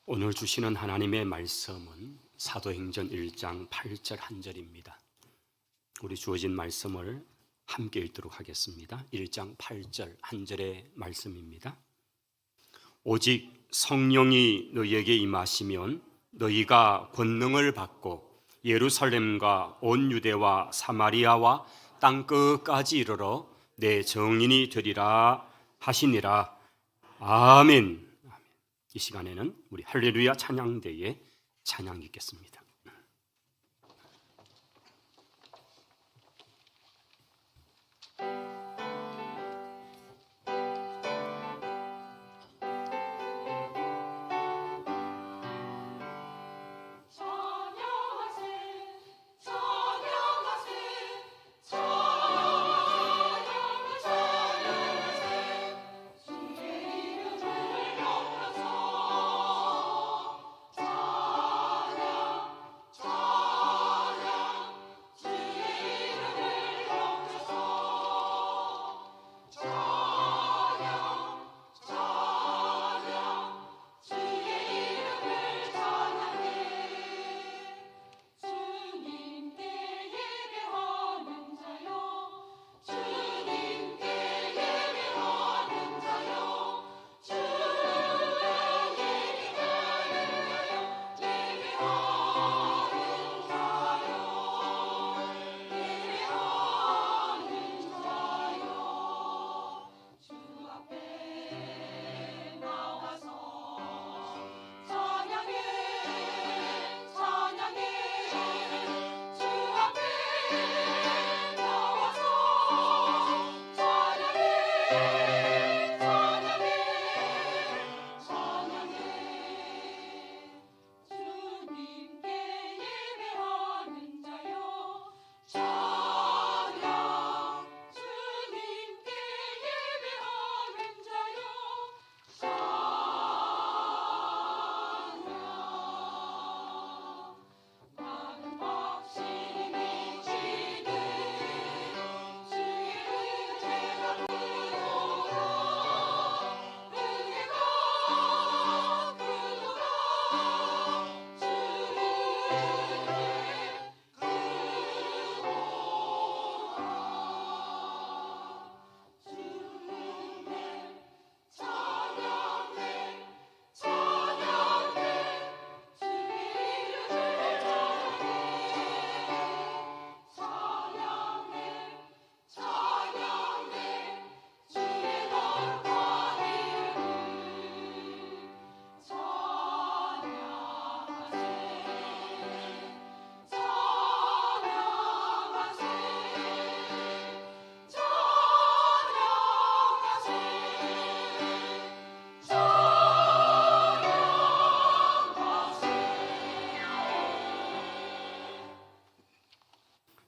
오늘 주시는 하나님의 말씀은 사도행전 1장 8절 한 절입니다. 우리 주어진 말씀을 함께 읽도록 하겠습니다. 1장 8절 한 절의 말씀입니다. 오직 성령이 너희에게 임하시면 너희가 권능을 받고 예루살렘과 온 유대와 사마리아와 땅끝까지 이르러 내 증인이 되리라 하시니라. 아멘. 이 시간에는 우리 할렐루야 찬양대에 찬양 읽겠습니다.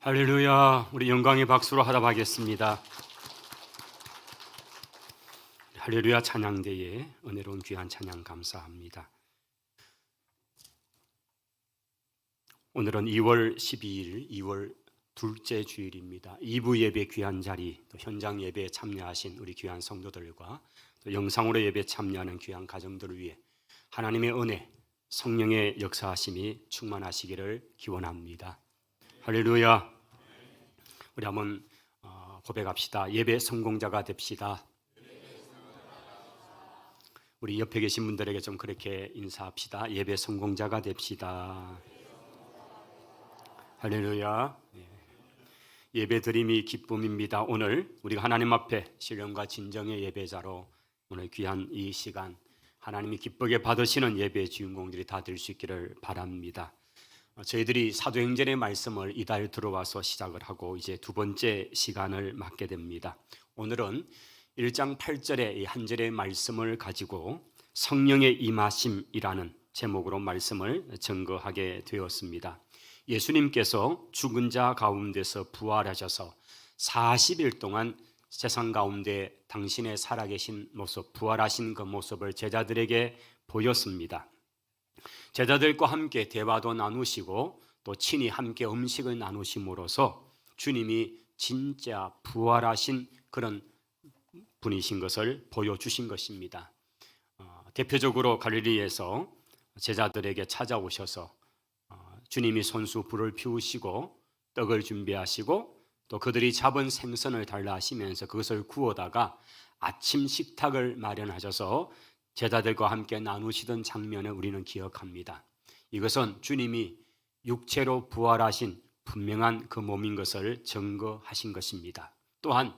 할렐루야. 우리 영광의 박수로 하답하겠습니다. 할렐루야 찬양대에 은혜로운 귀한 찬양 감사합니다. 오늘은 2월 12일 2월 둘째 주일입니다. 2부 예배 귀한 자리, 또 현장 예배에 참여하신 우리 귀한 성도들과 또 영상으로 예배 참여하는 귀한 가정들을 위해 하나님의 은혜, 성령의 역사하심이 충만하시기를 기원합니다. 할렐루야. 우리 한번 고백합시다. 예배 성공자가 됩시다. 우리 옆에 계신 분들에게 좀 그렇게 인사합시다. 예배 성공자가 됩시다. 할렐루야. 예배 드림이 기쁨입니다. 오늘 우리가 하나님 앞에 신령과 진정의 예배자로 오늘 귀한 이 시간 하나님이 기쁘게 받으시는 예배의 주인공들이 다 될 수 있기를 바랍니다. 저희들이 사도행전의 말씀을 이달 들어와서 시작을 하고 이제 두 번째 시간을 맞게 됩니다. 오늘은 1장 8절의 이 한 절의 말씀을 가지고 성령의 임하심이라는 제목으로 말씀을 증거하게 되었습니다. 예수님께서 죽은 자 가운데서 부활하셔서 40일 동안 세상 가운데 당신의 살아계신 모습, 부활하신 그 모습을 제자들에게 보였습니다. 제자들과 함께 대화도 나누시고 또 친히 함께 음식을 나누심으로써 주님이 진짜 부활하신 그런 분이신 것을 보여주신 것입니다. 대표적으로 갈릴리에서 제자들에게 찾아오셔서 주님이 손수 불을 피우시고 떡을 준비하시고 또 그들이 잡은 생선을 달라 하시면서 그것을 구워다가 아침 식탁을 마련하셔서 제자들과 함께 나누시던 장면을 우리는 기억합니다. 이것은 주님이 육체로 부활하신 분명한 그 몸인 것을 증거하신 것입니다. 또한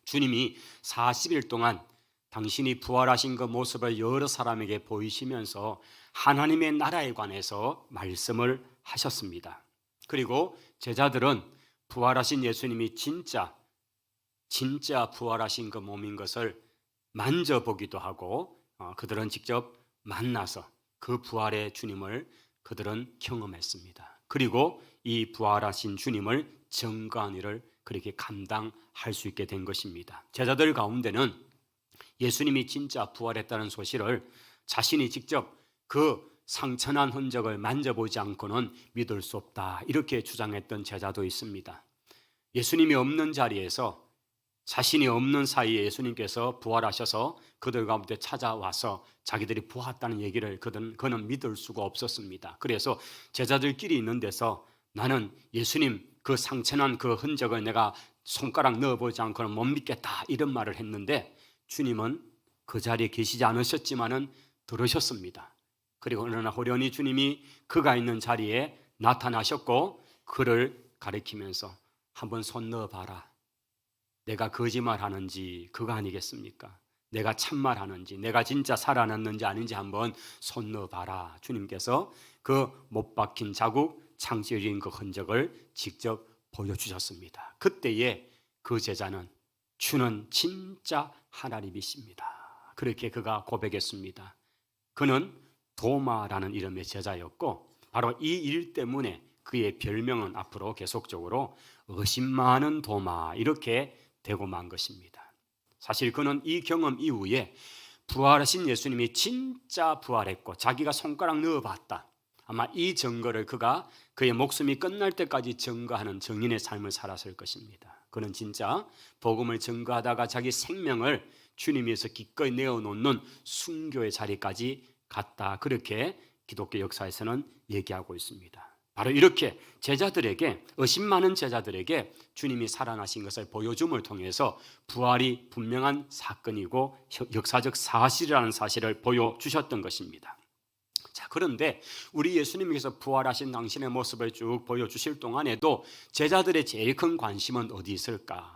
주님이 40일 동안 당신이 부활하신 그 모습을 여러 사람에게 보이시면서 하나님의 나라에 관해서 말씀을 하셨습니다. 그리고 제자들은 부활하신 예수님이 진짜 부활하신 그 몸인 것을 만져보기도 하고 그들은 직접 만나서 그 부활의 주님을 그들은 경험했습니다. 그리고 이 부활하신 주님을 증거한 일을 그렇게 감당할 수 있게 된 것입니다. 제자들 가운데는 예수님이 진짜 부활했다는 소식을 자신이 직접 그 상처난 흔적을 만져보지 않고는 믿을 수 없다, 이렇게 주장했던 제자도 있습니다. 예수님이 없는 자리에서 자신이 없는 사이에 예수님께서 부활하셔서 그들 가운데 찾아와서 자기들이 부활했다는 얘기를 그는 믿을 수가 없었습니다. 그래서 제자들끼리 있는 데서 나는 예수님 그 상처난 그 흔적을 내가 손가락 넣어보지 않고는 못 믿겠다, 이런 말을 했는데 주님은 그 자리에 계시지 않으셨지만은 들으셨습니다. 그리고 어느 날 호련히 주님이 그가 있는 자리에 나타나셨고 그를 가리키면서 한번 손 넣어봐라. 내가 거짓말하는지 그거 아니겠습니까? 내가 참말하는지 내가 진짜 살아났는지 아닌지 한번 손 넣어봐라. 주님께서 그 못 박힌 자국, 창질인 그 흔적을 직접 보여주셨습니다. 그때에 그 제자는 주는 진짜 하나님이십니다, 그렇게 그가 고백했습니다. 그는 도마라는 이름의 제자였고 바로 이 일 때문에 그의 별명은 앞으로 계속적으로 의심 많은 도마, 이렇게 되고 만 것입니다. 사실 그는 이 경험 이후에 부활하신 예수님이 진짜 부활했고 자기가 손가락 넣어봤다, 아마 이 증거를 그가 그의 목숨이 끝날 때까지 증거하는 증인의 삶을 살았을 것입니다. 그는 진짜 복음을 증거하다가 자기 생명을 주님께서 기꺼이 내어놓는 순교의 자리까지 갔다, 그렇게 기독교 역사에서는 얘기하고 있습니다. 바로 이렇게 제자들에게, 의심 많은 제자들에게 주님이 살아나신 것을 보여줌을 통해서 부활이 분명한 사건이고 역사적 사실이라는 사실을 보여주셨던 것입니다. 자, 그런데 우리 예수님께서 부활하신 당신의 모습을 쭉 보여주실 동안에도 제자들의 제일 큰 관심은 어디 있을까?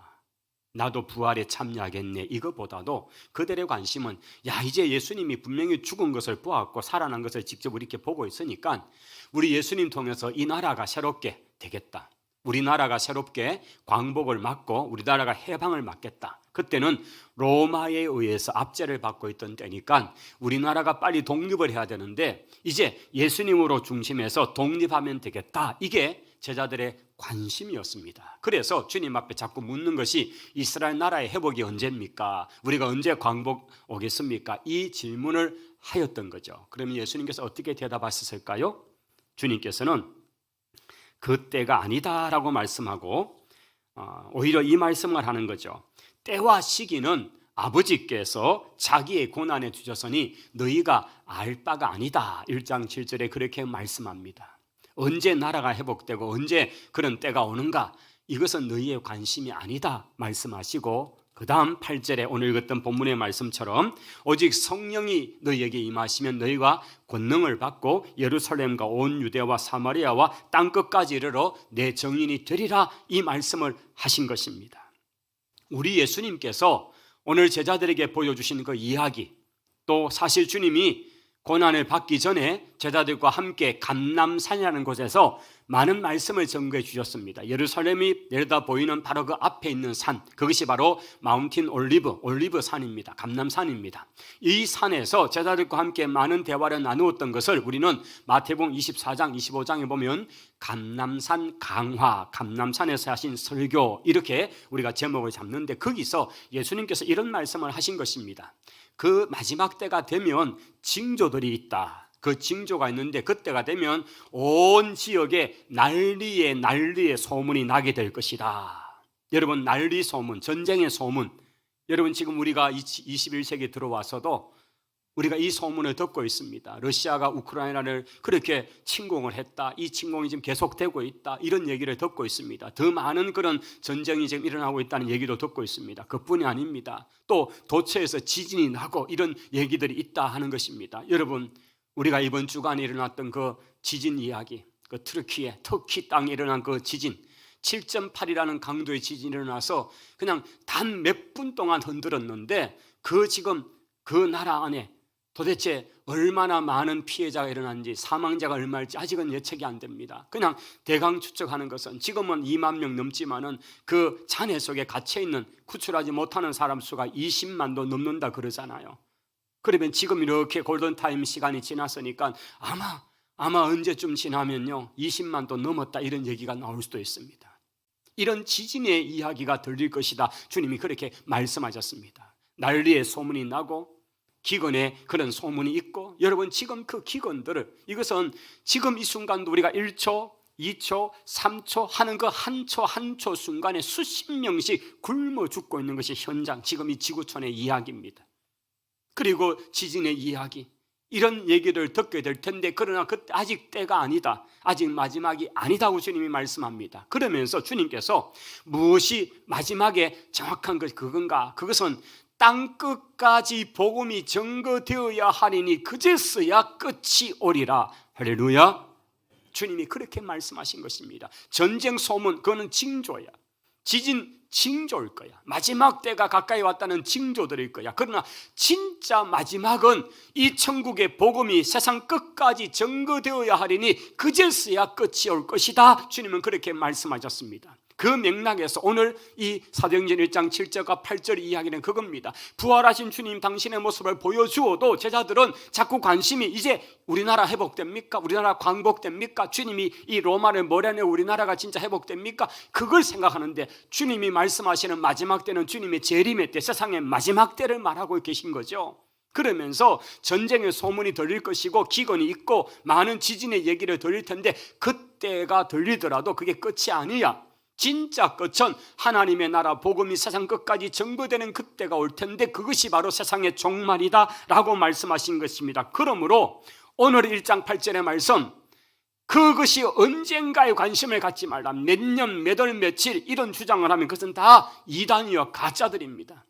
나도 부활에 참여하겠네, 이것보다도 그들의 관심은 이제 예수님이 분명히 죽은 것을 보았고 살아난 것을 직접 이렇게 보고 있으니까 우리 예수님 통해서 이 나라가 새롭게 되겠다, 우리나라가 새롭게 광복을 맞고 우리나라가 해방을 맞겠다. 그때는 로마에 의해서 압제를 받고 있던 때니까 우리나라가 빨리 독립을 해야 되는데 이제 예수님으로 중심해서 독립하면 되겠다, 이게 제자들의 관심이었습니다. 그래서 주님 앞에 자꾸 묻는 것이 이스라엘 나라의 회복이 언제입니까? 우리가 언제 광복 오겠습니까? 이 질문을 하였던 거죠. 그러면 예수님께서 어떻게 대답하셨을까요? 주님께서는 그때가 아니다라고 말씀하고 오히려 이 말씀을 하는 거죠. 때와 시기는 아버지께서 자기의 고난에 주셨으니 너희가 알 바가 아니다. 1장 7절에 그렇게 말씀합니다. 언제 나라가 회복되고 언제 그런 때가 오는가, 이것은 너희의 관심이 아니다 말씀하시고 그 다음 8절에 오늘 읽었던 본문의 말씀처럼 오직 성령이 너희에게 임하시면 너희가 권능을 받고 예루살렘과 온 유대와 사마리아와 땅끝까지 이르러 내 증인이 되리라, 이 말씀을 하신 것입니다. 우리 예수님께서 오늘 제자들에게 보여주신 그 이야기, 또 사실 주님이 고난을 받기 전에 제자들과 함께 감람산이라는 곳에서 많은 말씀을 전거해 주셨습니다. 예루살렘이 내려다 보이는 바로 그 앞에 있는 산, 그것이 바로 마운틴 올리브 산입니다. 감람산입니다. 이 산에서 제자들과 함께 많은 대화를 나누었던 것을 우리는 마태복음 24장 25장에 보면 감람산 강화, 감람산에서 하신 설교, 이렇게 우리가 제목을 잡는데 거기서 예수님께서 이런 말씀을 하신 것입니다. 그 마지막 때가 되면 징조들이 있다. 그 징조가 있는데 그때가 되면 온 지역에 난리의 소문이 나게 될 것이다. 여러분, 난리 소문, 전쟁의 소문. 여러분, 지금 우리가 21세기에 들어와서도 우리가 이 소문을 듣고 있습니다. 러시아가 우크라이나를 그렇게 침공을 했다. 이 침공이 지금 계속되고 있다. 이런 얘기를 듣고 있습니다. 더 많은 그런 전쟁이 지금 일어나고 있다는 얘기도 듣고 있습니다. 그뿐이 아닙니다. 또 도처에서 지진이 나고 이런 얘기들이 있다 하는 것입니다. 여러분, 우리가 이번 주간에 일어났던 그 지진 이야기, 그 터키 땅에 일어난 그 지진, 7.8이라는 강도의 지진이 일어나서 그냥 단 몇 분 동안 흔들었는데 지금 그 나라 안에 도대체 얼마나 많은 피해자가 일어났는지, 사망자가 얼마일지 아직은 예측이 안 됩니다. 그냥 대강 추측하는 것은 지금은 2만 명 넘지만은 그 잔해 속에 갇혀 있는, 구출하지 못하는 사람 수가 20만도 넘는다 그러잖아요. 그러면 지금 이렇게 골든타임 시간이 지났으니까 아마 언제쯤 지나면요 20만도 넘었다 이런 얘기가 나올 수도 있습니다. 이런 지진의 이야기가 들릴 것이다, 주님이 그렇게 말씀하셨습니다. 난리의 소문이 나고 기근에 그런 소문이 있고, 여러분 지금 그 기근들을, 이것은 지금 이 순간도 우리가 1초, 2초, 3초 하는 그 한 초 한 초 순간에 수십 명씩 굶어 죽고 있는 것이 현장, 지금 이 지구촌의 이야기입니다. 그리고 지진의 이야기, 이런 얘기를 듣게 될 텐데, 그러나 그때 아직 때가 아니다, 아직 마지막이 아니다고 주님이 말씀합니다. 그러면서 주님께서 무엇이 마지막에 정확한 것 그건가? 그것은 땅끝까지 복음이 증거되어야 하리니 그제서야 끝이 오리라. 할렐루야. 주님이 그렇게 말씀하신 것입니다. 전쟁 소문, 그거는 징조야. 지진 징조일 거야. 마지막 때가 가까이 왔다는 징조들일 거야. 그러나 진짜 마지막은 이 천국의 복음이 세상 끝까지 증거되어야 하리니 그제서야 끝이 올 것이다. 주님은 그렇게 말씀하셨습니다. 그 맥락에서 오늘 이 사도행전 1장 7절과 8절 이야기는 그겁니다. 부활하신 주님 당신의 모습을 보여주어도 제자들은 자꾸 관심이 이제 우리나라 회복됩니까? 우리나라 광복됩니까? 주님이 이 로마를 몰아내 우리나라가 진짜 회복됩니까? 그걸 생각하는데, 주님이 말씀하시는 마지막 때는 주님의 재림의 때, 세상의 마지막 때를 말하고 계신 거죠. 그러면서 전쟁의 소문이 들릴 것이고 기근이 있고 많은 지진의 얘기를 들릴 텐데, 그때가 들리더라도 그게 끝이 아니야. 진짜 끝은 하나님의 나라 복음이 세상 끝까지 전부되는 그때가 올 텐데, 그것이 바로 세상의 종말이다 라고 말씀하신 것입니다. 그러므로 오늘 1장 8절의 말씀, 그것이 언젠가에 관심을 갖지 말라, 몇 년, 몇 월, 며칠 이런 주장을 하면 그것은 다 이단이요 가짜들입니다.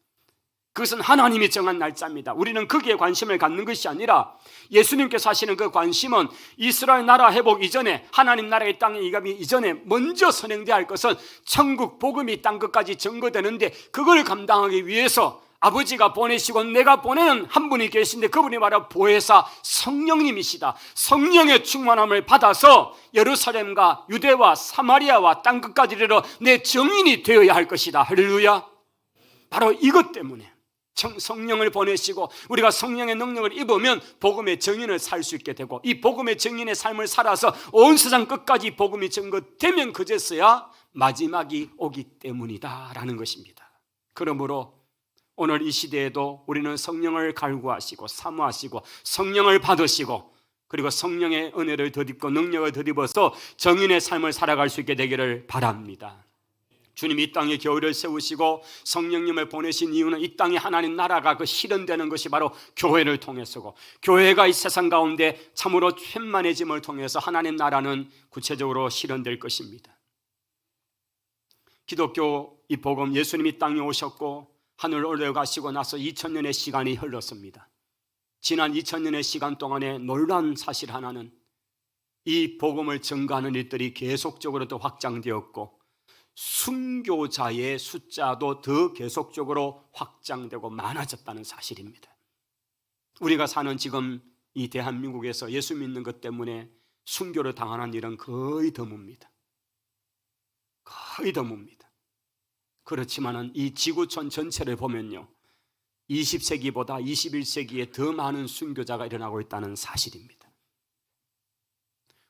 그것은 하나님이 정한 날짜입니다. 우리는 거기에 관심을 갖는 것이 아니라 예수님께서 하시는 그 관심은 이스라엘 나라 회복 이전에, 하나님 나라의 땅에 이감이 이전에 먼저 선행되어야 할 것은 천국 복음이 땅끝까지 증거되는데, 그걸 감당하기 위해서 아버지가 보내시고 내가 보내는 한 분이 계신데, 그분이 바로 보혜사 성령님이시다. 성령의 충만함을 받아서 예루살렘과 유대와 사마리아와 땅끝까지 이르러 내 증인이 되어야 할 것이다. 할렐루야. 바로 이것 때문에 성령을 보내시고 우리가 성령의 능력을 입으면 복음의 증인을 살 수 있게 되고, 이 복음의 증인의 삶을 살아서 온 세상 끝까지 복음이 증거되면 그제서야 마지막이 오기 때문이다 라는 것입니다. 그러므로 오늘 이 시대에도 우리는 성령을 갈구하시고 사모하시고 성령을 받으시고, 그리고 성령의 은혜를 덧입고 능력을 덧입어서 정인의 삶을 살아갈 수 있게 되기를 바랍니다. 주님이 이 땅에 교회를 세우시고 성령님을 보내신 이유는 이 땅에 하나님 나라가 그 실현되는 것이 바로 교회를 통해서고, 교회가 이 세상 가운데 참으로 팻만해짐을 통해서 하나님 나라는 구체적으로 실현될 것입니다. 기독교 이 복음, 예수님이 땅에 오셨고 하늘 올라가시고 나서 2000년의 시간이 흘렀습니다. 지난 2000년의 시간 동안에 놀라운 사실 하나는 이 복음을 증거하는 일들이 계속적으로 더 확장되었고, 순교자의 숫자도 더 계속적으로 확장되고 많아졌다는 사실입니다. 우리가 사는 지금 이 대한민국에서 예수 믿는 것 때문에 순교를 당하는 일은 거의 드뭅니다. 거의 드뭅니다. 그렇지만은 이 지구촌 전체를 보면요, 20세기보다 21세기에 더 많은 순교자가 일어나고 있다는 사실입니다.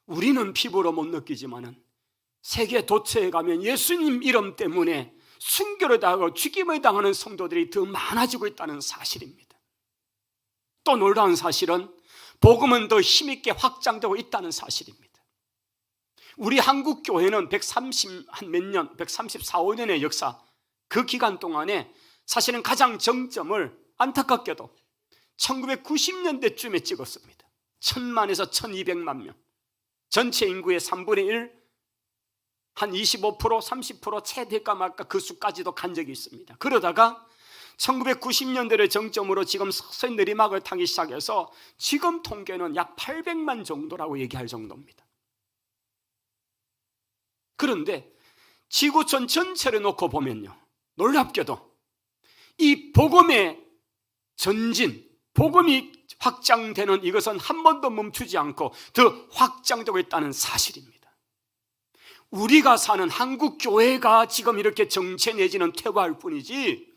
우리는 피부로 못 느끼지만은 세계 도처에 가면 예수님 이름 때문에 순교를 당하고 죽임을 당하는 성도들이 더 많아지고 있다는 사실입니다. 또 놀라운 사실은 복음은 더 힘있게 확장되고 있다는 사실입니다. 우리 한국 교회는 134, 5년의 역사, 그 기간 동안에 사실은 가장 정점을 안타깝게도 1990년대쯤에 찍었습니다. 1000만에서 1200만 명, 전체 인구의 3분의 1, 한 25%, 30% 채 될까 말까 그 수까지도 간 적이 있습니다. 그러다가 1990년대를 정점으로 지금 서서히 내리막을 타기 시작해서 지금 통계는 약 800만 정도라고 얘기할 정도입니다. 그런데 지구촌 전체를 놓고 보면요, 놀랍게도 이 복음의 전진, 복음이 확장되는 이것은 한 번도 멈추지 않고 더 확장되고 있다는 사실입니다. 우리가 사는 한국 교회가 지금 이렇게 정체 내지는 퇴보할 뿐이지,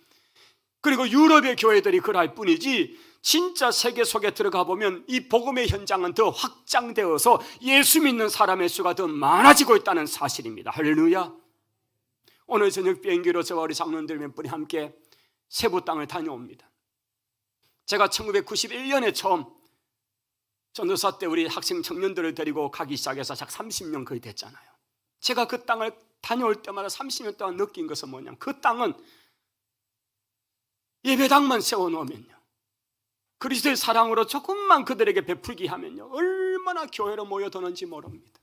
그리고 유럽의 교회들이 그럴 뿐이지, 진짜 세계 속에 들어가 보면 이 복음의 현장은 더 확장되어서 예수 믿는 사람의 수가 더 많아지고 있다는 사실입니다. 할렐루야. 오늘 저녁 비행기로 저와 우리 장로님들 몇 분이 함께 세부 땅을 다녀옵니다. 제가 1991년에 처음 전도사 때 우리 학생 청년들을 데리고 가기 시작해서 약 30년 거의 됐잖아요. 제가 그 땅을 다녀올 때마다 30년 동안 느낀 것은 뭐냐면, 그 땅은 예배당만 세워놓으면요, 그리스도의 사랑으로 조금만 그들에게 베풀기 하면요, 얼마나 교회로 모여드는지 모릅니다.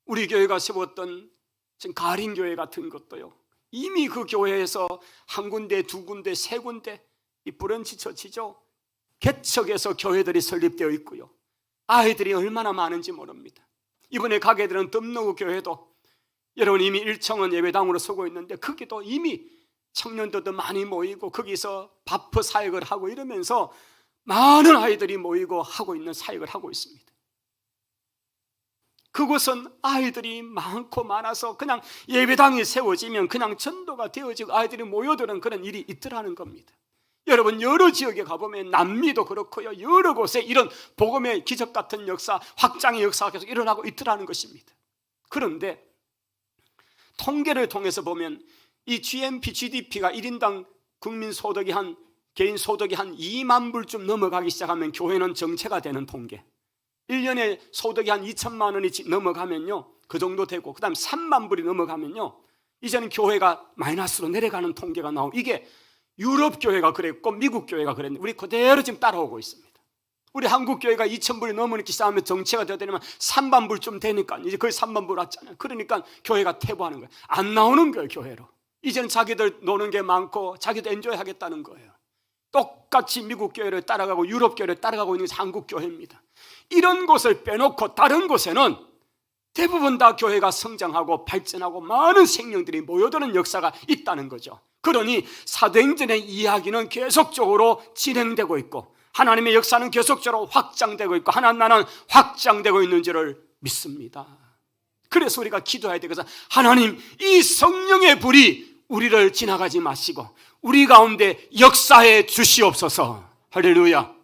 우리 교회가 세웠던 지금 가린교회 같은 것도요, 이미 그 교회에서 한 군데, 두 군데, 세 군데, 이 브런치 처치죠, 개척해서 교회들이 설립되어 있고요, 아이들이 얼마나 많은지 모릅니다. 이번에 가게 되는 덤노구 교회도 여러분 이미 1청원 예배당으로 서고 있는데, 거기도 이미 청년들도 많이 모이고 거기서 바프 사역을 하고 이러면서 많은 아이들이 모이고 하고 있는 사역을 하고 있습니다. 그곳은 아이들이 많고 많아서 그냥 예배당이 세워지면 그냥 전도가 되어지고 아이들이 모여드는 그런 일이 있더라는 겁니다. 여러분, 여러 지역에 가보면 남미도 그렇고요, 여러 곳에 이런 복음의 기적 같은 역사, 확장의 역사가 계속 일어나고 있더라는 것입니다. 그런데 통계를 통해서 보면 이 GNP, GDP가 1인당 국민 소득이 개인 소득이 한 2만 불쯤 넘어가기 시작하면 교회는 정체가 되는 통계. 1년에 소득이 한 2천만 원이 넘어가면요, 그 정도 되고, 그 다음 3만 불이 넘어가면요, 이제는 교회가 마이너스로 내려가는 통계가 나오고, 이게 유럽 교회가 그랬고 미국 교회가 그랬는데 우리 그대로 지금 따라오고 있습니다. 우리 한국 교회가 2,000불이 넘으니까 시작하면 정체가 되려면 3만 불쯤 되니까 이제 거의 3만 불 왔잖아요. 그러니까 교회가 퇴보하는 거예요. 안 나오는 거예요, 교회로. 이제는 자기들 노는 게 많고 자기도 엔조이 하겠다는 거예요. 똑같이 미국 교회를 따라가고 유럽 교회를 따라가고 있는 것이 한국 교회입니다. 이런 곳을 빼놓고 다른 곳에는 대부분 다 교회가 성장하고 발전하고 많은 생명들이 모여드는 역사가 있다는 거죠. 그러니 사도행전의 이야기는 계속적으로 진행되고 있고 하나님의 역사는 계속적으로 확장되고 있고 하나님 나라는 확장되고 있는 줄을 믿습니다. 그래서 우리가 기도해야 되겠어. 하나님, 이 성령의 불이 우리를 지나가지 마시고 우리 가운데 역사해 주시옵소서. 할렐루야.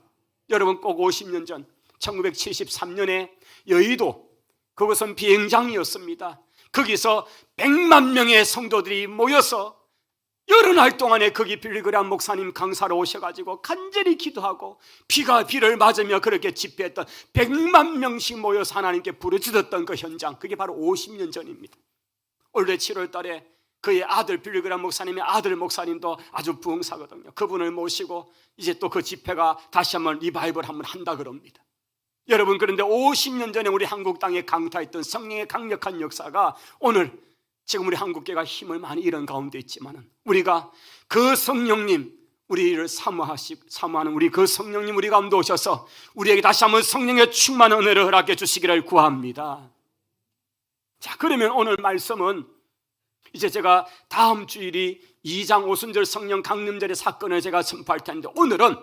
여러분, 꼭 50년 전 1973년에 여의도, 그것은 비행장이었습니다. 거기서 100만 명의 성도들이 모여서 여러 날 동안에 거기 빌리그람 목사님 강사로 오셔가지고 간절히 기도하고 비가 비를 맞으며 그렇게 집회했던 100만 명씩 모여서 하나님께 부르짖었던 그 현장, 그게 바로 50년 전입니다. 올해 7월 달에 그의 아들, 빌리그람 목사님의 아들 목사님도 아주 부흥사거든요. 그분을 모시고 이제 또 그 집회가 다시 한번 리바이벌 한번 한다 그럽니다. 여러분, 그런데 50년 전에 우리 한국 땅에 강타했던 성령의 강력한 역사가 오늘 지금 우리 한국교회가 힘을 많이 잃은 가운데 있지만 우리가 그 성령님, 우리를 사모하는 우리 그 성령님 우리 가운데 오셔서 우리에게 다시 한번 성령의 충만한 은혜를 허락해 주시기를 구합니다. 자, 그러면 오늘 말씀은 이제 제가 다음 주일이 2장 오순절 성령 강림절의 사건을 제가 선포할 텐데, 오늘은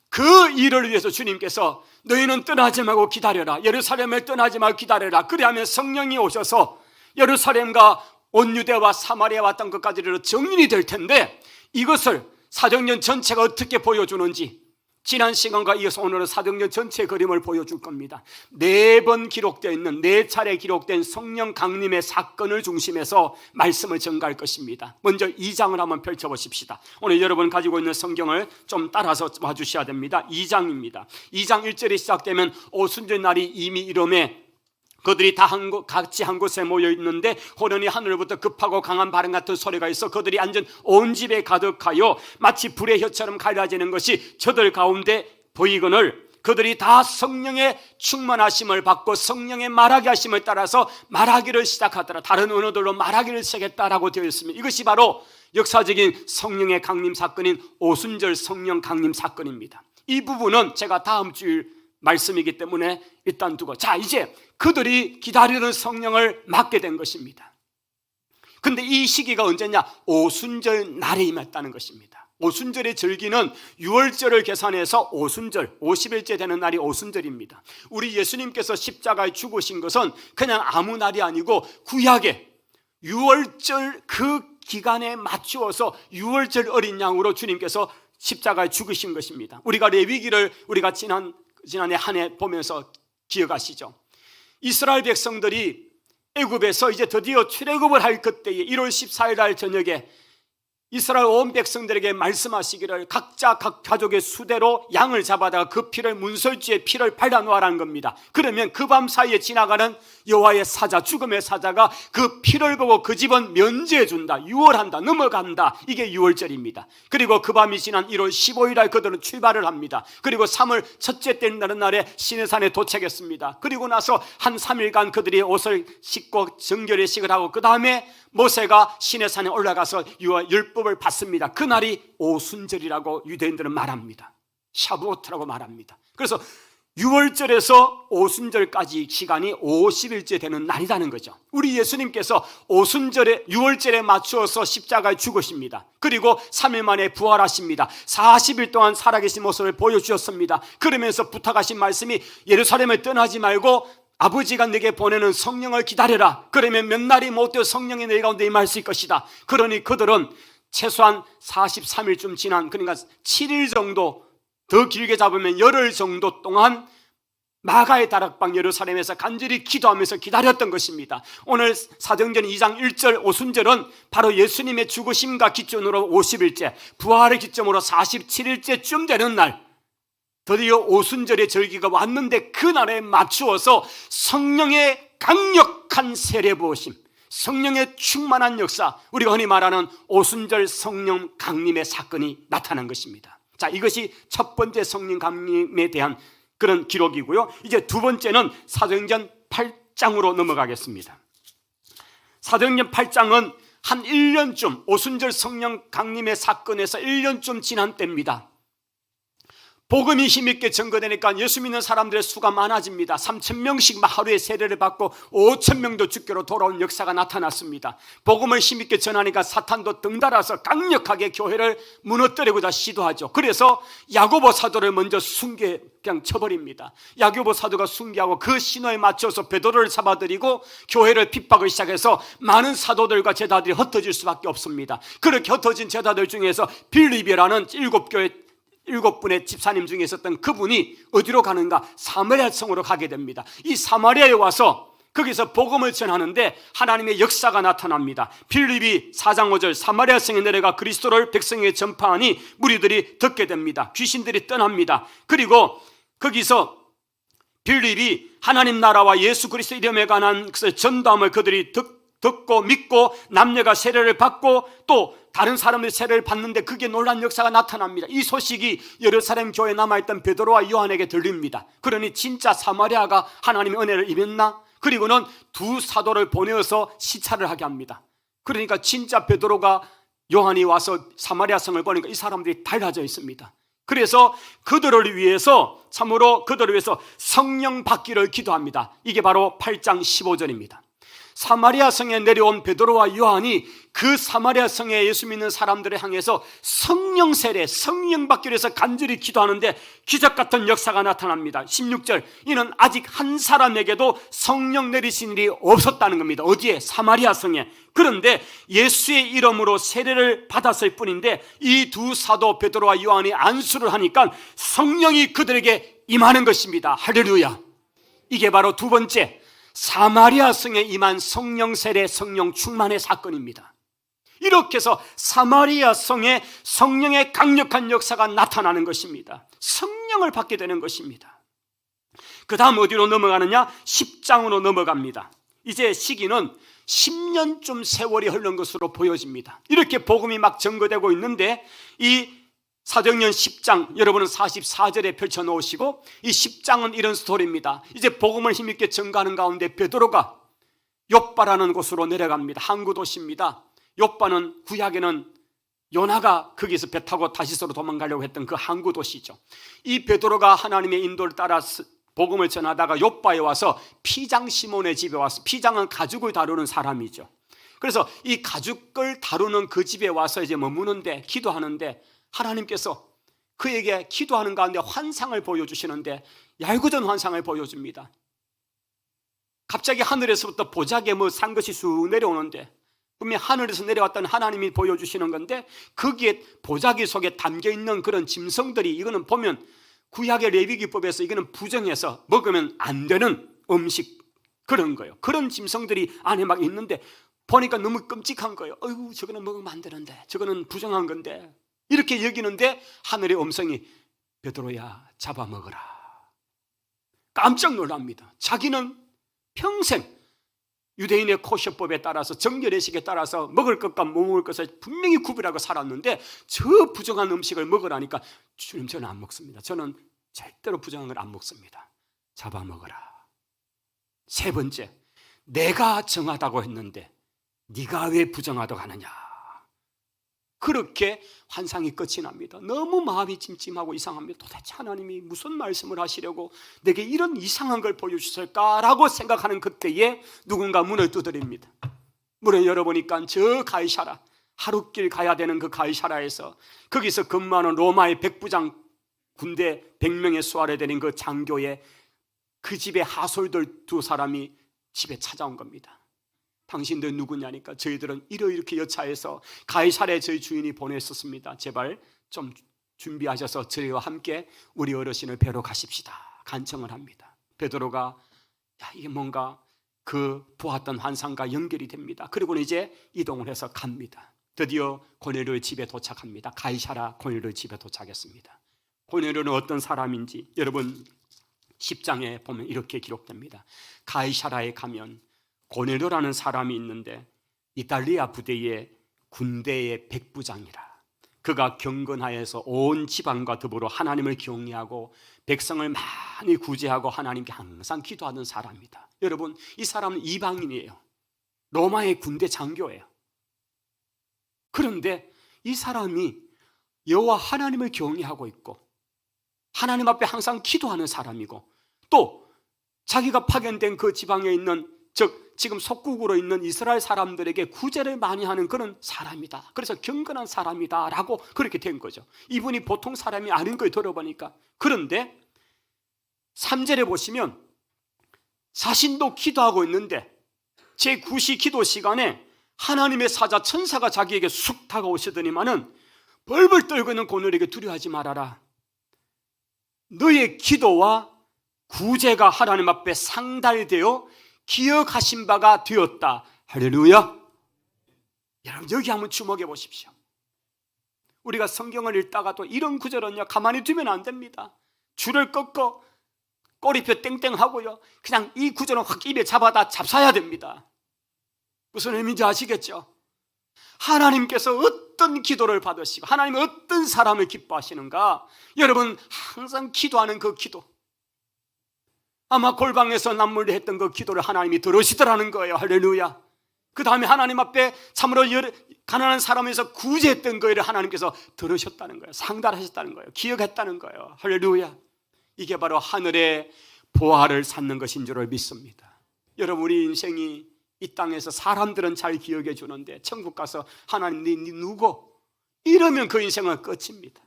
그 일을 위해서 주님께서 너희는 떠나지 말고 기다려라, 예루살렘을 떠나지 말고 기다려라, 그리하면 성령이 오셔서 예루살렘과 온 유대와 사마리아 왔던 것까지로 정인이 될 텐데, 이것을 사도행전 전체가 어떻게 보여주는지 지난 시간과 이어서 오늘은 사도행전 전체 그림을 보여줄 겁니다. 4번 기록되어 있는 4차례 기록된 성령 강림의 사건을 중심해서 말씀을 전가할 것입니다. 먼저 2장을 한번 펼쳐보십시다. 오늘 여러분 가지고 있는 성경을 좀 따라서 와주셔야 됩니다. 2장입니다. 2장 1절이 시작되면 오순절 날이 이미 이름에 그들이 다 같이 한 곳에 모여 있는데 호련히 하늘로부터 급하고 강한 바람 같은 소리가 있어 그들이 앉은 온 집에 가득하여 마치 불의 혀처럼 갈라지는 것이 저들 가운데 보이거늘 그들이 다 성령의 충만하심을 받고 성령의 말하게 하심을 따라서 말하기를 시작하더라. 다른 언어들로 말하기를 시작했다라고 되어 있습니다. 이것이 바로 역사적인 성령의 강림 사건인 오순절 성령 강림 사건입니다. 이 부분은 제가 다음 주일 말씀이기 때문에 일단 두고, 자, 이제 그들이 기다리는 성령을 맡게 된 것입니다. 근데 이 시기가 언제냐? 오순절 날에 임했다는 것입니다. 오순절의 절기는 6월절을 계산해서 오순절, 50일째 되는 날이 오순절입니다. 우리 예수님께서 십자가에 죽으신 것은 그냥 아무 날이 아니고 구약의 6월절 그 기간에 맞추어서 6월절 어린 양으로 주님께서 십자가에 죽으신 것입니다. 우리가 레위기를 우리가 지난해 한 해 보면서 기억하시죠? 이스라엘 백성들이 애굽에서 이제 드디어 출애굽을 할 그때에 1월 14일 날 저녁에 이스라엘 온 백성들에게 말씀하시기를 각자 각 가족의 수대로 양을 잡아다가 그 피를 문설주에 피를 발라놓으라는 겁니다. 그러면 그 밤 사이에 지나가는 여호와의 사자, 죽음의 사자가 그 피를 보고 그 집은 면제해 준다, 유월한다, 넘어간다. 이게 6월절입니다. 그리고 그 밤이 지난 1월 15일 날 그들은 출발을 합니다. 그리고 3월 첫째 된다는 날에 시내산에 도착했습니다. 그리고 나서 한 3일간 그들이 옷을 씻고 정결의식을 하고 그 다음에 모세가 시내산에 올라가서 율법을 받습니다. 그날이 오순절이라고 유대인들은 말합니다. 샤부오트라고 말합니다. 그래서 6월절에서 오순절까지 시간이 50일째 되는 날이라는 거죠. 우리 예수님께서 오순절에 6월절에 맞추어서 십자가에 죽으십니다. 그리고 3일 만에 부활하십니다. 40일 동안 살아계신 모습을 보여주셨습니다. 그러면서 부탁하신 말씀이 예루살렘을 떠나지 말고 아버지가 내게 보내는 성령을 기다려라. 그러면 몇 날이 못 되어 성령이 내 가운데 임할 수 있을 것이다. 그러니 그들은 최소한 43일쯤 지난, 그러니까 7일 정도, 더 길게 잡으면 열흘 정도 동안 마가의 다락방 예루살렘에서 간절히 기도하면서 기다렸던 것입니다. 오늘 사도행전 2장 1절 오순절은 바로 예수님의 죽으심과 기준으로 50일째, 부활을 기점으로 47일째쯤 되는 날, 드디어 오순절의 절기가 왔는데 그날에 맞추어서 성령의 강력한 세례 부으심, 성령의 충만한 역사, 우리가 흔히 말하는 오순절 성령 강림의 사건이 나타난 것입니다. 자, 이것이 첫 번째 성령 강림에 대한 그런 기록이고요. 이제 두 번째는 사도행전 8장으로 넘어가겠습니다. 사도행전 8장은 한 1년쯤 오순절 성령 강림의 사건에서 1년쯤 지난 때입니다. 복음이 힘있게 전거되니까 예수 믿는 사람들의 수가 많아집니다. 3,000명씩 하루에 세례를 받고 5,000명도 주교로 돌아온 역사가 나타났습니다. 복음을 힘있게 전하니까 사탄도 등달아서 강력하게 교회를 무너뜨리고자 시도하죠. 그래서 야고보 사도를 먼저 그냥 쳐버립니다. 야고보 사도가 순교하고 그 신호에 맞춰서 베드로를 잡아들이고 교회를 핍박을 시작해서 많은 사도들과 제자들이 흩어질 수밖에 없습니다. 그렇게 흩어진 제자들 중에서 빌립이라는 7분의 집사님 중에 있었던 그분이 어디로 가는가? 사마리아 성으로 가게 됩니다. 이 사마리아에 와서 거기서 복음을 전하는데 하나님의 역사가 나타납니다. 빌립이 4장 5절 사마리아 성에 내려가 그리스도를 백성에게 전파하니 무리들이 듣게 됩니다. 귀신들이 떠납니다. 그리고 거기서 빌립이 하나님 나라와 예수 그리스도 이름에 관한 전담을 그들이 듣고 믿고 남녀가 세례를 받고 또 다른 사람들이 세례를 받는데 그게 놀라운 역사가 나타납니다. 이 소식이 예루살렘 교회에 남아있던 베드로와 요한에게 들립니다. 그러니 진짜 사마리아가 하나님의 은혜를 입었나? 그리고는 두 사도를 보내어서 시찰을 하게 합니다. 그러니까 진짜 베드로가 요한이 와서 사마리아 성을 보니까 이 사람들이 달라져 있습니다. 그래서 그들을 위해서 참으로 그들을 위해서 성령 받기를 기도합니다. 이게 바로 8장 15절입니다. 사마리아 성에 내려온 베드로와 요한이 그 사마리아 성에 예수 믿는 사람들을 향해서 성령 세례, 성령 받기를 위해서 간절히 기도하는데 기적 같은 역사가 나타납니다. 16절, 이는 아직 한 사람에게도 성령 내리신 일이 없었다는 겁니다. 어디에? 사마리아 성에. 그런데 예수의 이름으로 세례를 받았을 뿐인데 이 두 사도 베드로와 요한이 안수를 하니까 성령이 그들에게 임하는 것입니다. 할렐루야. 이게 바로 두 번째 사마리아 성에 임한 성령 세례, 성령 충만의 사건입니다. 이렇게 해서 사마리아 성에 성령의 강력한 역사가 나타나는 것입니다. 성령을 받게 되는 것입니다. 그 다음 어디로 넘어가느냐? 10장으로 넘어갑니다. 이제 시기는 10년쯤 세월이 흐른 것으로 보여집니다. 이렇게 복음이 막 전거되고 있는데 이 사도행전 10장 여러분은 44절에 펼쳐놓으시고 이 10장은 이런 스토리입니다. 이제 복음을 힘있게 전가하는 가운데 베드로가 욥바라는 곳으로 내려갑니다. 항구 도시입니다. 욥바는 구약에는 요나가 거기서 배 타고 다시스로 도망가려고 했던 그 항구 도시죠. 이 베드로가 하나님의 인도를 따라 복음을 전하다가 욥바에 와서 피장 시몬의 집에 와서, 피장은 가죽을 다루는 사람이죠. 그래서 이 가죽을 다루는 그 집에 와서 이제 머무는데 기도하는데 하나님께서 그에게 기도하는 가운데 환상을 보여주시는데 얄궂은 환상을 보여줍니다. 갑자기 하늘에서부터 보자기에 산 것이 쑥 내려오는데 분명히 하늘에서 내려왔던 하나님이 보여주시는 건데 거기에 보자기 속에 담겨있는 그런 짐승들이, 이거는 보면 구약의 레위기법에서 이거는 부정해서 먹으면 안 되는 음식 그런 거예요. 그런 짐승들이 안에 막 있는데 보니까 너무 끔찍한 거예요. 어이구, 저거는 먹으면 안 되는데, 저거는 부정한 건데, 이렇게 여기는데 하늘의 음성이 베드로야 잡아먹어라. 깜짝 놀랍니다. 자기는 평생 유대인의 코셔법에 따라서, 정결의식에 따라서 먹을 것과 못 먹을 것을 분명히 구별하고 살았는데 저 부정한 음식을 먹으라니까 주님, 저는 안 먹습니다. 저는 절대로 부정한 걸 안 먹습니다. 잡아먹어라. 세 번째, 내가 정하다고 했는데 네가 왜 부정하다고 하느냐. 그렇게 환상이 끝이 납니다. 너무 마음이 찜찜하고 이상합니다. 도대체 하나님이 무슨 말씀을 하시려고 내게 이런 이상한 걸 보여주실까라고 생각하는 그때에 누군가 문을 두드립니다. 문을 열어보니까 저 가이사라, 하룻길 가야 되는 그 가이사라에서 거기서 근무하는 로마의 백부장, 군대 100명의 수하를 데린 그 장교의 그 집의 하솔들 두 사람이 집에 찾아온 겁니다. 당신들 누구냐니까 저희들은 이렇게 여차해서 가이사랴에 저희 주인이 보냈었습니다. 제발 좀 준비하셔서 저희와 함께 우리 어르신을 뵈러 가십시다. 간청을 합니다. 베드로가 이게 뭔가 그 보았던 환상과 연결이 됩니다. 그리고는 이제 이동을 해서 갑니다. 드디어 고넬료의 집에 도착합니다. 가이사랴 고넬료의 집에 도착했습니다. 고넬료는 어떤 사람인지 여러분 10장에 보면 이렇게 기록됩니다. 가이사랴에 가면 고넬료라는 사람이 있는데 이탈리아 부대의 군대의 백부장이라. 그가 경건하여서 온 지방과 더불어 하나님을 경외하고 백성을 많이 구제하고 하나님께 항상 기도하는 사람이다. 여러분, 이 사람은 이방인이에요. 로마의 군대 장교예요. 그런데 이 사람이 여호와 하나님을 경외하고 있고 하나님 앞에 항상 기도하는 사람이고 또 자기가 파견된 그 지방에 있는, 즉 지금 속국으로 있는 이스라엘 사람들에게 구제를 많이 하는 그런 사람이다. 그래서 경건한 사람이다 라고 그렇게 된 거죠. 이분이 보통 사람이 아닌 걸 들어보니까. 그런데 3절에 보시면 자신도 기도하고 있는데 제9시 기도 시간에 하나님의 사자 천사가 자기에게 쑥 다가오시더니만은 벌벌 떨고 있는 고넬에게 두려워하지 말아라. 너의 기도와 구제가 하나님 앞에 상달되어 기억하신 바가 되었다. 할렐루야. 여러분, 여기 한번 주목해 보십시오. 우리가 성경을 읽다가도 이런 구절은요 가만히 두면 안 됩니다. 줄을 꺾고 꼬리표 땡땡하고요 그냥 이 구절은 확 입에 잡아다 잡사야 됩니다. 무슨 의미인지 아시겠죠? 하나님께서 어떤 기도를 받으시고 하나님은 어떤 사람을 기뻐하시는가. 여러분, 항상 기도하는 그 기도, 아마 골방에서 남몰래 했던 그 기도를 하나님이 들으시더라는 거예요. 할렐루야. 그 다음에 하나님 앞에 참으로 가난한 사람에서 구제했던 거를 하나님께서 들으셨다는 거예요. 상달하셨다는 거예요. 기억했다는 거예요. 할렐루야. 이게 바로 하늘의 보화를 쌓는 것인 줄을 믿습니다. 여러분, 우리 인생이 이 땅에서 사람들은 잘 기억해 주는데 천국 가서 하나님 네 누구? 이러면 그 인생은 끝입니다.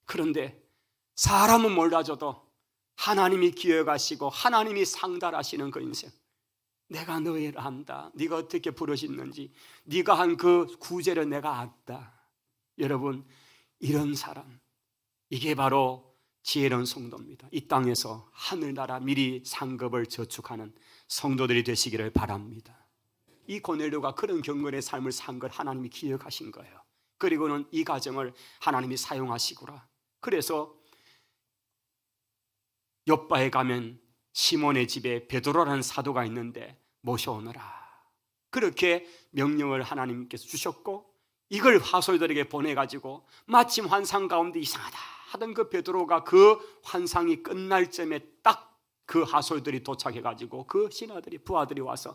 그런데 사람은 몰라줘도 하나님이 기억하시고 하나님이 상달하시는 그 인생, 내가 너희를 안다. 네가 어떻게 부르셨는지, 네가 한 그 구제를 내가 안다. 여러분, 이런 사람, 이게 바로 지혜로운 성도입니다. 이 땅에서 하늘나라 미리 상급을 저축하는 성도들이 되시기를 바랍니다. 이 고넬료가 그런 경건의 삶을 산 걸 하나님이 기억하신 거예요. 그리고는 이 가정을 하나님이 사용하시구나. 그래서 욥바에 가면 시몬의 집에 베드로라는 사도가 있는데 모셔오너라. 그렇게 명령을 하나님께서 주셨고, 이걸 화소들에게 보내가지고 마침 환상 가운데 이상하다 하던 그 베드로가 그 환상이 끝날 쯤에 딱 그 하솔들이 도착해가지고 그 신하들이, 부하들이 와서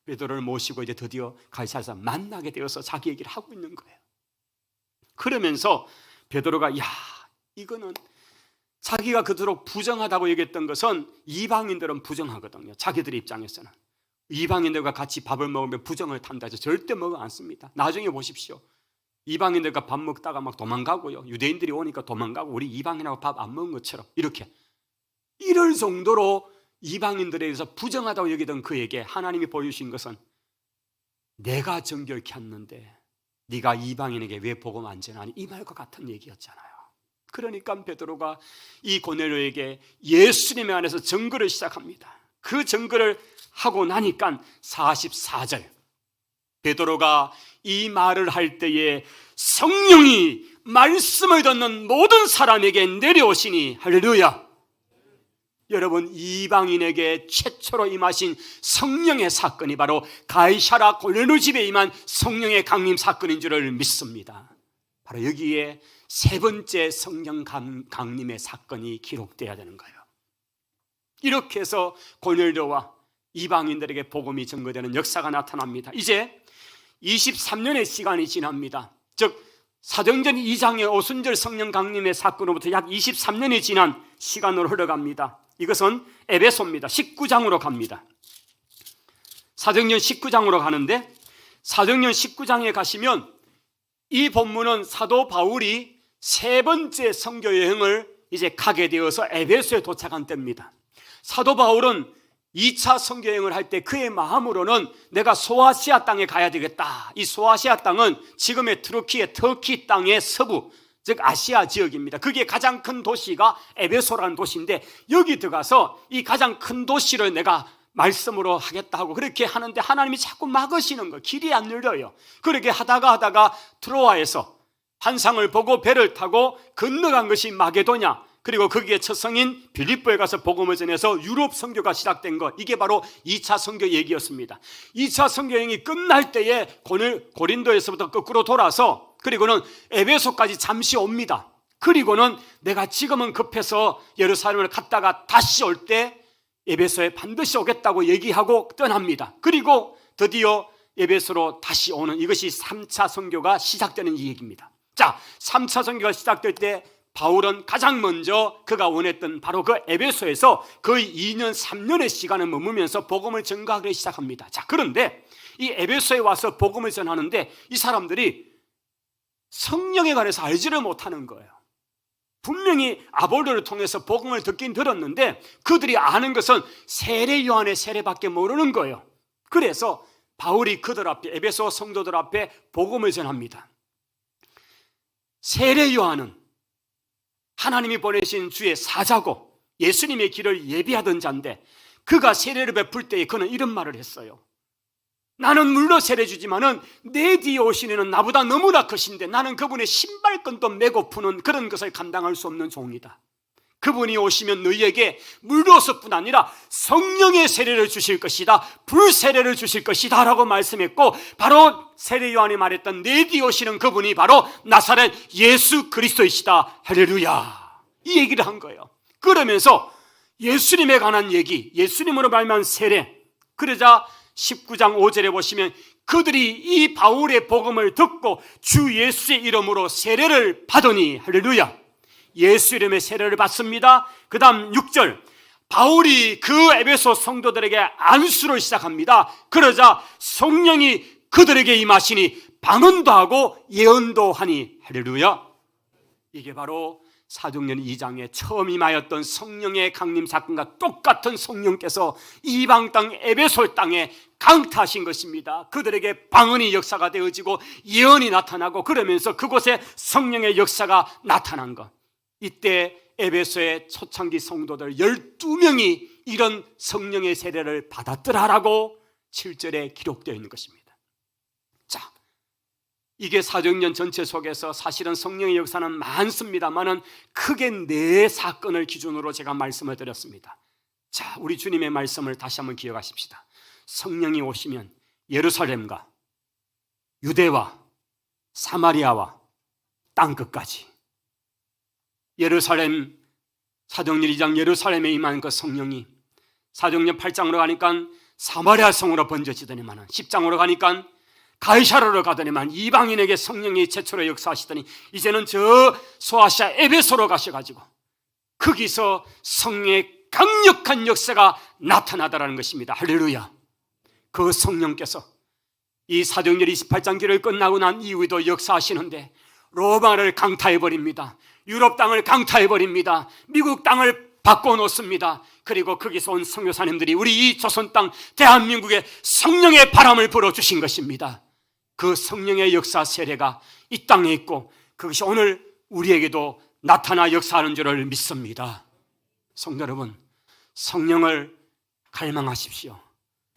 베드로를 모시고 이제 드디어 가이사랴에서 만나게 되어서 자기 얘기를 하고 있는 거예요. 그러면서 베드로가 이거는 자기가 그토록 부정하다고 얘기했던 것은 이방인들은 부정하거든요. 자기들 입장에서는 이방인들과 같이 밥을 먹으면 부정을 탄다 해서 절대 먹어 않습니다. 나중에 보십시오. 이방인들과 밥 먹다가 막 도망가고요, 유대인들이 오니까 도망가고, 우리 이방인하고 밥 안 먹은 것처럼 이렇게 이럴 정도로 이방인들에 대해서 부정하다고 여기던 그에게 하나님이 보여주신 것은 내가 정결케 했는데 네가 이방인에게 왜 복음 안 전하니, 이 말과 같은 얘기였잖아요. 그러니까 베드로가 이 고넬료에게 예수님의 안에서 증거를 시작합니다. 그 증거를 하고 나니까 44절 베드로가 이 말을 할 때에 성령이 말씀을 듣는 모든 사람에게 내려오시니, 할렐루야. 여러분, 이방인에게 최초로 임하신 성령의 사건이 바로 가이사랴 고넬료 집에 임한 성령의 강림 사건인 줄을 믿습니다. 바로 여기에 세 번째 성령 강림의 사건이 기록돼야 되는 거예요. 이렇게 해서 고넬료와 이방인들에게 복음이 전거되는 역사가 나타납니다. 이제 23년의 시간이 지납니다. 즉 사도행전 2장의 오순절 성령 강림의 사건으로부터 약 23년이 지난 시간으로 흘러갑니다. 이것은 에베소입니다. 19장으로 갑니다. 사도행전 19장으로 가는데, 사도행전 19장에 가시면 이 본문은 사도 바울이 세 번째 선교 여행을 이제 가게 되어서 에베소에 도착한 때입니다. 사도 바울은 2차 선교 여행을 할 때 그의 마음으로는 내가 소아시아 땅에 가야 되겠다. 이 소아시아 땅은 지금의 트루키의 터키 땅의 서부, 즉 아시아 지역입니다. 그게 가장 큰 도시가 에베소라는 도시인데, 여기 들어가서 이 가장 큰 도시를 내가 말씀으로 하겠다 하고 그렇게 하는데 하나님이 자꾸 막으시는 거예요. 길이 안 열려요. 그렇게 하다가 트로아에서 환상을 보고 배를 타고 건너간 것이 마게도냐, 그리고 거기에 첫 성인 빌립보에 가서 복음을 전해서 유럽 선교가 시작된 것, 이게 바로 2차 선교 얘기였습니다. 2차 선교 여행이 끝날 때에 고린도에서부터 거꾸로 돌아서 그리고는 에베소까지 잠시 옵니다. 그리고는 내가 지금은 급해서 예루살렘을 갔다가 다시 올 때 에베소에 반드시 오겠다고 얘기하고 떠납니다. 그리고 드디어 에베소로 다시 오는, 이것이 3차 선교가 시작되는 이 얘기입니다. 자, 3차 선교가 시작될 때 바울은 가장 먼저 그가 원했던 바로 그 에베소에서 거의 2년 3년의 시간을 머물면서 복음을 전가하기 시작합니다. 자, 그런데 이 에베소에 와서 복음을 전하는데 이 사람들이 성령에 관해서 알지를 못하는 거예요. 분명히 아볼로를 통해서 복음을 듣긴 들었는데 그들이 아는 것은 세례 요한의 세례밖에 모르는 거예요. 그래서 바울이 그들 앞에, 에베소 성도들 앞에 복음을 전합니다. 세례 요한은 하나님이 보내신 주의 사자고 예수님의 길을 예비하던 자인데, 그가 세례를 베풀 때에 그는 이런 말을 했어요. 나는 물로 세례 주지만은 내 뒤에 오신 이는 나보다 너무나 크신데 나는 그분의 신발끈도 메고 푸는 그런 것을 감당할 수 없는 종이다. 그분이 오시면 너희에게 물로서뿐 아니라 성령의 세례를 주실 것이다, 불세례를 주실 것이다 라고 말씀했고, 바로 세례 요한이 말했던 내 뒤에 오시는 그분이 바로 나사렛 예수 그리스도이시다. 할렐루야. 이 얘기를 한 거예요. 그러면서 예수님에 관한 얘기, 예수님으로 말미암은 세례, 그러자 19장 5절에 보시면 그들이 이 바울의 복음을 듣고 주 예수의 이름으로 세례를 받으니, 할렐루야, 예수 이름의 세례를 받습니다. 그 다음 6절, 바울이 그 에베소 성도들에게 안수를 시작합니다. 그러자 성령이 그들에게 임하시니 방언도 하고 예언도 하니, 할렐루야. 이게 바로 사도행전 2장에 처음 임하였던 성령의 강림 사건과 똑같은 성령께서 이방 땅 에베소 땅에 강타하신 것입니다. 그들에게 방언이 역사가 되어지고 예언이 나타나고, 그러면서 그곳에 성령의 역사가 나타난 것. 이때 에베소의 초창기 성도들 12명이 이런 성령의 세례를 받았더라라고 7절에 기록되어 있는 것입니다. 자, 이게 사도행전 전체 속에서 사실은 성령의 역사는 많습니다만은 크게 네 사건을 기준으로 제가 말씀을 드렸습니다. 자, 우리 주님의 말씀을 다시 한번 기억하십시다. 성령이 오시면 예루살렘과 유대와 사마리아와 땅끝까지, 예루살렘, 사도행전 2장 예루살렘에 임한 그 성령이 사도행전 8장으로 가니까 사마리아 성으로 번져지더니만, 10장으로 가니까 가이사르로 가더니만, 이방인에게 성령이 최초로 역사하시더니 이제는 저 소아시아 에베소로 가셔가지고 거기서 성령의 강력한 역사가 나타나더라는 것입니다. 할렐루야. 그 성령께서 이 사도행전 28장 기록이 끝나고 난 이후에도 역사하시는데 로마를 강타해버립니다. 유럽 땅을 강타해버립니다. 미국 땅을 바꿔놓습니다. 그리고 거기서 온 선교사님들이 우리 이 조선 땅 대한민국에 성령의 바람을 불어주신 것입니다. 그 성령의 역사 세례가 이 땅에 있고 그것이 오늘 우리에게도 나타나 역사하는 줄을 믿습니다. 성도 여러분, 성령을 갈망하십시오.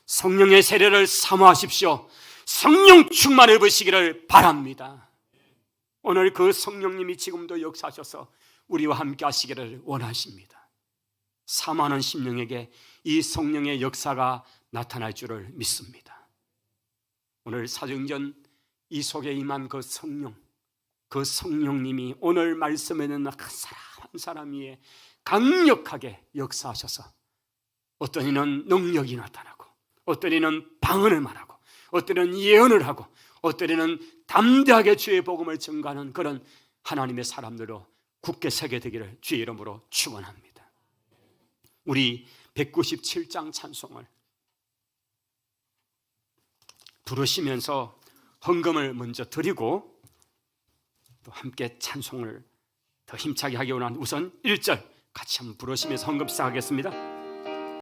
성령의 세례를 사모하십시오. 성령 충만을 입으시기를 바랍니다. 오늘 그 성령님이 지금도 역사하셔서 우리와 함께 하시기를 원하십니다. 사모하는 심령에게 이 성령의 역사가 나타날 줄을 믿습니다. 오늘 사도행전 이 속에 임한 그 성령, 그 성령님이 오늘 말씀에 있는 한 사람 한 사람 위에 강력하게 역사하셔서 어떤 이는 능력이 나타나고, 어떤 이는 방언을 말하고, 어떤 이는 예언을 하고, 어떤 이는 담대하게 주의 복음을 전가하는 그런 하나님의 사람들로 굳게 서게 되기를 주의 이름으로 축원합니다. 우리 197장 찬송을 부르시면서 헌금을 먼저 드리고 또 함께 찬송을 더 힘차게 하기 원하는 우선 1절 같이 한번 부르시면서 헌금 시작하겠습니다.